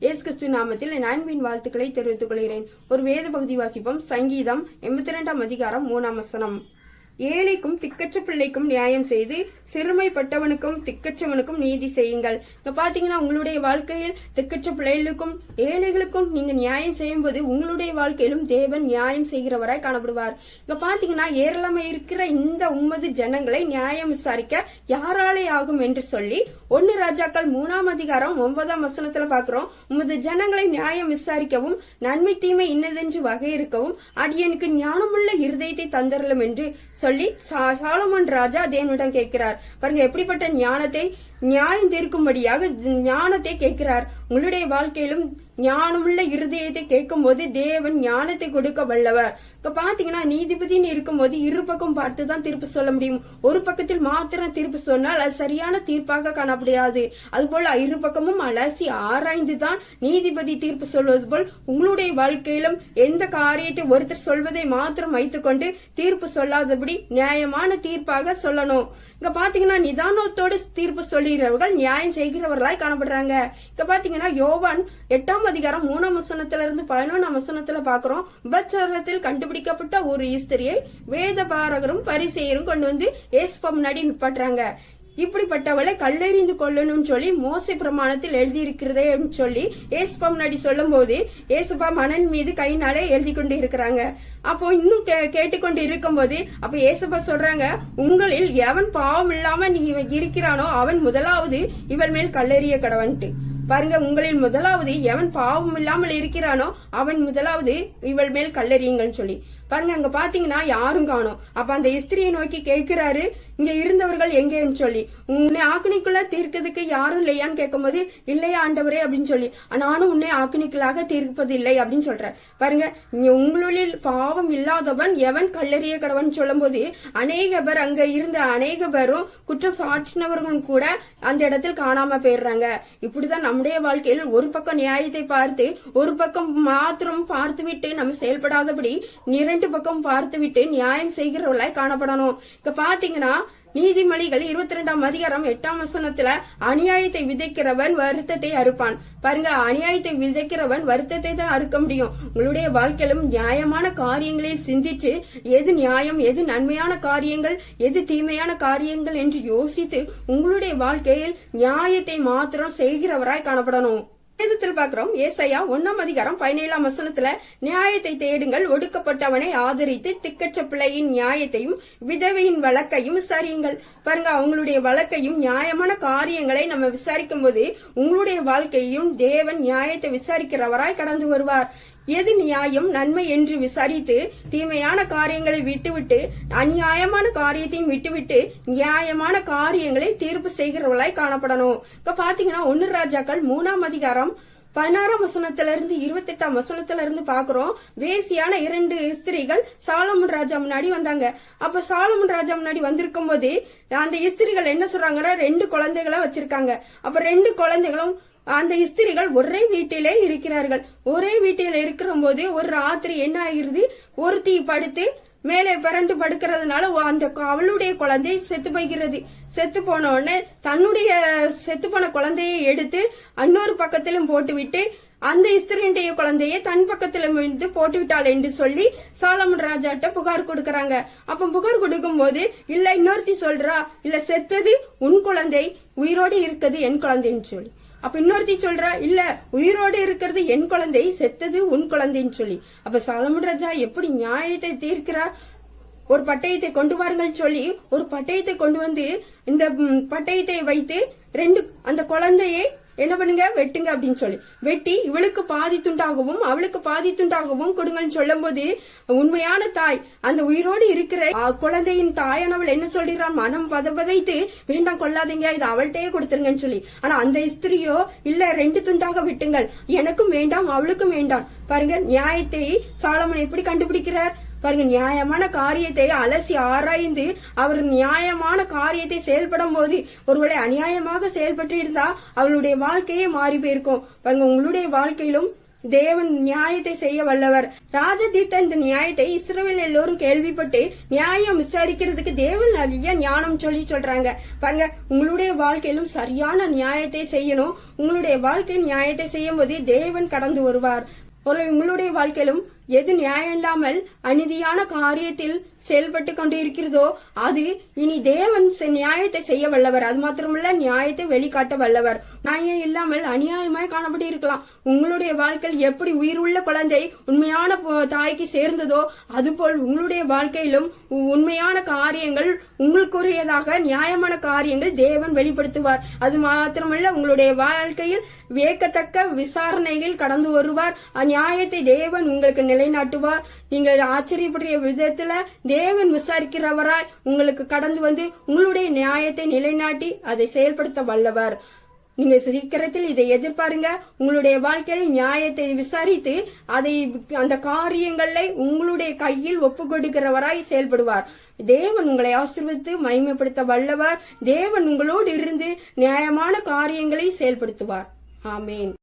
இயேசு கிறிஸ்து நாமத்தில் என் அன்பின் வாழ்த்துக்களை தெரிவித்துக் கொள்கிறேன். ஒரு வேத பகுதி வாசிப்போம். சங்கீதம் 82 அதிகாரம் 3 வசனம். ஏழைக்கும் திக்கற்ற பிள்ளைக்கும் நியாயம் செய்து சிறுமைப்பட்டவனுக்கும் திக்கற்றவனுக்கும் நீதி செய்யுங்கள். இங்க பாத்தீங்கன்னா உங்களுடைய வாழ்க்கையில் திக்கற்ற பிள்ளைகளுக்கும் ஏழைகளுக்கும் நீங்க நியாயம் செய்யும் போது உங்களுடைய வாழ்க்கையிலும் தேவன் நியாயம் செய்கிறவராய் காணப்படுவார். இங்க பாத்தீங்கன்னா ஏராளமா இருக்கிற இந்த உம்மது ஜனங்களை நியாயம் விசாரிக்க யாராலே ஆகும் என்று சொல்லி 1 ராஜாக்கள் 3 அதிகாரம் 9 வசனத்துல பாக்குறோம். உமது ஜனங்களை நியாயம் விசாரிக்கவும் நன்மை தீமை இன்னதென்று வகையிருக்கவும் அடியனுக்கு ஞானமுள்ள இருதயத்தை தந்தரலும் என்று சொல்லி சாலமோன் ராஜா தேவனிடம் கேட்கிறார். பாருங்க, எப்படிப்பட்ட ஞானத்தை, நியாயம் தீர்க்கும்படியாக ஞானத்தை கேட்கிறார். உங்களுடைய வாழ்க்கையிலும் ஞானமுள்ள இருதயத்தை கேட்கும் போது தேவன் ஞானத்தை கொடுக்க வல்லவர். இப்ப பாத்தீங்கன்னா நீதிபதினு இருக்கும் போது இரு பக்கம் பார்த்துதான் தீர்ப்பு சொல்ல முடியும். ஒரு பக்கத்தில் மாத்திரம் தீர்ப்பு சொன்னால் அது சரியான தீர்ப்பாக காணப்படாது. அதுபோல இரு பக்கமும் அலசி ஆராய்ந்துதான் நீதிபதி தீர்ப்பு சொல்வது போல் உங்களுடைய வாழ்க்கையிலும் எந்த காரியத்தை ஒருத்தர் சொல்வதை மாத்திரம் வைத்துக் கொண்டு தீர்ப்பு சொல்லாதபடி நியாயமான தீர்ப்பாக சொல்லணும். இங்க பாத்தீங்கன்னா நிதானத்தோடு தீர்ப்பு சொல்லுகிறவர்கள் நியாயம் செய்கிறவர்களாய் காணப்படுறாங்க. இங்க பாத்தீங்கன்னா யோவான் 8 அதிகாரம் 3 வசனத்துல இருந்து 11 வசனத்துல பாக்குறோம். விபச்சாரத்தில் கண்டுபிடிக்கப்பட்ட ஒரு ஸ்திரியை வேத பாரகரும் பரிசேயரும் கொண்டு வந்து ஏசுப்பா முன்னாடி நிப்பாட்டுறாங்க. இப்படிப்பட்டவளை கல்லெறிந்து கொள்ளணும்னு சொல்லி மோசே பிரமாணத்தில் எழுதி இருக்கிறதே சொல்லி ஏசுப்பா முன்னாடி சொல்லும் போது ஏசுப்பா மணல் மீது கையினாலே எழுதி கொண்டு இருக்கிறாங்க. அப்போ இன்னும் கேட்டுக்கொண்டு இருக்கும் போது அப்ப ஏசுப்பா சொல்றாங்க, உங்களில் எவன் பாவம் இல்லாம நீ இருக்கிறானோ அவன் முதலாவது இவள் மேல் கல்லெறிய கடவன்ட்டு. பாருங்க, உங்களில் முதலாவது எவன் பாவம் இல்லாமல் இருக்கிறானோ அவன் முதலாவது இவள் மேல் கல்லெறியுங்கன்னு சொல்லி பாருங்க. அங்க பாத்தீங்கன்னா யாரும் காணோம். அப்ப அந்த ஸ்திரியை நோக்கி கேட்கிறாரு, இங்க இருந்தவர்கள் எங்கேன்னு சொல்லி. உன்னை ஆக்கினிக்குள்ள தீர்க்கிறதுக்கு யாரும் இல்லையான்னு கேட்கும் போது இல்லையா ஆண்டவரே அப்படின்னு சொல்லி, நானும் உன்னை ஆக்கினிக்களாக தீர்ப்பது இல்லை அப்படின்னு சொல்ற. பாருங்க, உங்களில் பாவம் இல்லாதவன் எவன் கல்லெறிய கடவன் சொல்லும் போது அநேக பேர், அங்க இருந்த அநேக பேரும் குற்றம் சாட்டினவர்களும் கூட அந்த இடத்தில் காணாம போயிடுறாங்க. இப்படிதான் நம்முடைய வாழ்க்கையில் ஒரு பக்கம் நியாயத்தை பார்த்து ஒரு பக்கம் மாத்திரம் பார்த்து விட்டு நம்ம செயல்படாதபடி 2 பக்கம் பார்த்து விட்டு நியாயம் செய்கிறவர்களாய் காணப்படணும். இப்ப பாத்தீங்கன்னா நீதிமொழிகள் 22 அதிகாரம் 8 வசனத்துல அநியாயத்தை விதைக்கிறவன் வருத்தத்தை அறுப்பான். பாருங்க, அநியாயத்தை விதைக்கிறவன் வருத்தத்தை தான் அறுக்க முடியும். உங்களுடைய வாழ்க்கையிலும் நியாயமான காரியங்களில் சிந்திச்சு எது நியாயம், எது நன்மையான காரியங்கள், எது தீமையான காரியங்கள் என்று யோசித்து உங்களுடைய வாழ்க்கையில் நியாயத்தை மாத்திரம் செய்கிறவராய் காணப்படணும். வேதத்தில் பாக்கிறோம். ஏசாயா 1 அதிகாரம் 17 வசனத்துல நியாயத்தை தேடுங்கள், ஒடுக்கப்பட்டவனை ஆதரித்து திக்கற்ற பிள்ளையின் நியாயத்தையும் விதவையின் வழக்கையும் விசாரியுங்கள். பாருங்க, அவங்களுடைய வழக்கையும் நியாயமான காரியங்களை நம்ம விசாரிக்கும் போது உங்களுடைய வாழ்க்கையும் தேவன் நியாயத்தை விசாரிக்கிறவராய் கடந்து வருவார். எது நியாயம் நன்மை என்று விசாரித்து தீமையான காரியங்களை விட்டுவிட்டு அநியாயமான காரியத்தையும் விட்டுவிட்டு நியாயமான காரியங்களை தீர்ப்பு செய்கிறவர்களாய் காணப்படணும். இப்ப பாத்தீங்கன்னா 1 ராஜாக்கள் 3 அதிகாரம் 16 வசனத்துல இருந்து 28 வசனத்துல இருந்து பாக்குறோம். வேசியான 2 ஸ்திரீகள் சாலமோன் ராஜா முன்னாடி வந்தாங்க. அப்ப சாலமோன் ராஜா முன்னாடி வந்திருக்கும் போது அந்த ஸ்திரீகள் என்ன சொல்றாங்கன்னா 2 குழந்தைகளை வச்சிருக்காங்க. அப்ப 2 குழந்தைகளும் அந்த ஸ்திரீகள் ஒரே வீட்டிலே இருக்கிறார்கள். ஒரே வீட்டில இருக்கிற போது ஒரு ராத்திரி என்ன ஆகிருது, ஒருத்தி படுத்து மேலே பரண்டு படுக்கிறதுனால அந்த அவளுடைய குழந்தை செத்து போகிறது. செத்து போன உடனே தன்னுடைய செத்து போன குழந்தையை எடுத்து இன்னொரு பக்கத்திலும் போட்டுவிட்டு அந்த ஸ்திரீனுடைய குழந்தையை தன் பக்கத்துல போட்டு விட்டாள் என்று சொல்லி சாலமோன் ராஜாட்ட புகார் கொடுக்கறாங்க. அப்ப புகார் கொடுக்கும் போது இல்ல இன்னொருத்தி சொல்றா, இல்ல செத்தது உன் குழந்தை, உயிரோடு இருக்குது என் குழந்தைன்னு சொல்லி. அப்ப இன்னொருத்தி சொல்றா, இல்ல உயிரோடு இருக்கிறது என் குழந்தை, செத்தது உன் குழந்தைன்னு சொல்லி. அப்ப சாலமோன் ராஜா எப்படி நியாயத்தை தீர்க்கிறார்? ஒரு பட்டயத்தை கொண்டு வாருங்கள் சொல்லி ஒரு பட்டயத்தை கொண்டு வந்து இந்த பட்டயத்தை வைத்து 2 அந்த குழந்தையை என்ன பண்ணுங்க, வெட்டுங்க அப்படின்னு சொல்லி வெட்டி இவளுக்கு பாதி துண்டாகவும் அவளுக்கு பாதி துண்டாகவும் கொடுங்கன்னு சொல்லும் போது உண்மையான தாய், அந்த உயிரோடு இருக்கிற குழந்தையின் தாயானவள் என்ன சொல்றான், மனம் பதபதைத்து வேண்டாம் கொள்ளாதீங்க, இது அவள்கிட்டயே கொடுத்துருங்கன்னு சொல்லி. ஆனா அந்த ஸ்திரியோ இல்ல 2 துண்டாக வெட்டுங்கள், எனக்கும் வேண்டாம் அவளுக்கும் வேண்டாம். பாருங்க, நியாயத்தை சாலமோன் எப்படி கண்டுபிடிக்கிறார் பாருங்க. நியாயமான காரியத்தை அலசி ஆராய்ந்து அவர் நியாயமான காரியத்தை செயல்படும் போது ஒருவேளை அநியாயமாக செயல்பட்டு இருந்தா அவளுடைய வாழ்க்கையே மாறி போயிருக்கும். பாருங்க, உங்களுடைய வாழ்க்கையிலும் தேவன் நியாயத்தை செய்ய வல்லவர். ராஜதீர்த்த இந்த நியாயத்தை இஸ்ரவேல் எல்லோரும் கேள்விப்பட்டு நியாயம் விசாரிக்கிறதுக்கு தேவன் நிறைய ஞானம் சொல்றாங்க. பாருங்க, உங்களுடைய வாழ்க்கையிலும் சரியான நியாயத்தை செய்யணும். உங்களுடைய வாழ்க்கையில் நியாயத்தை செய்யும் போது தேவன் கடந்து வருவார். உங்களுடைய வாழ்க்கையிலும் எது நியாயம் இல்லாமல் அநீதியான காரியத்தில் செயல்பட்டு கொண்டு இருக்கிறதோ அது இனி தேவன் நியாயத்தை செய்ய வல்லவர். அது மாத்திரமல்ல, நியாயத்தை வெளிக்காட்ட வல்லவர். நியாயம் இல்லாமல் அநியாயமாய் காணப்பட்டு இருக்கலாம். உங்களுடைய வாழ்க்கையில் எப்படி உயிர் உள்ள குழந்தை உண்மையான தாய்க்கு சேர்ந்ததோ அதுபோல் உங்களுடைய வாழ்க்கையிலும் உண்மையான காரியங்கள், உங்களுக்குரியதாக நியாயமான காரியங்கள் தேவன் வெளிப்படுத்துவார். அது மாத்திரமல்ல, உங்களுடைய வாழ்க்கையில் வியக்கத்தக்க விசாரணைகள் கடந்து வருவார். அந்நியாயத்தை தேவன் உங்களுக்கு நிலைநாட்டுவார். நீங்கள் ஆச்சரியப்படுற விதத்துல தேவன் விசாரிக்கிறவராய் உங்களுக்கு கடந்து வந்து உங்களுடைய நியாயத்தை நிலைநாட்டி அதை செயல்படுத்த வல்லவர். நீங்க சீக்கிரத்தில் இதை எதிர்பாருங்க. உங்களுடைய வாழ்க்கையில் நியாயத்தை விசாரித்து அதை அந்த காரியங்களை உங்களுடைய கையில் ஒப்பு கொடுக்கிறவராய் செயல்படுவார். தேவன் உங்களை ஆசீர்வதித்து மகிமைப்படுத்த வல்லவர். தேவன் உங்களோடு இருந்து நியாயமான காரியங்களை செயல்படுத்துவார். ஆமேன்.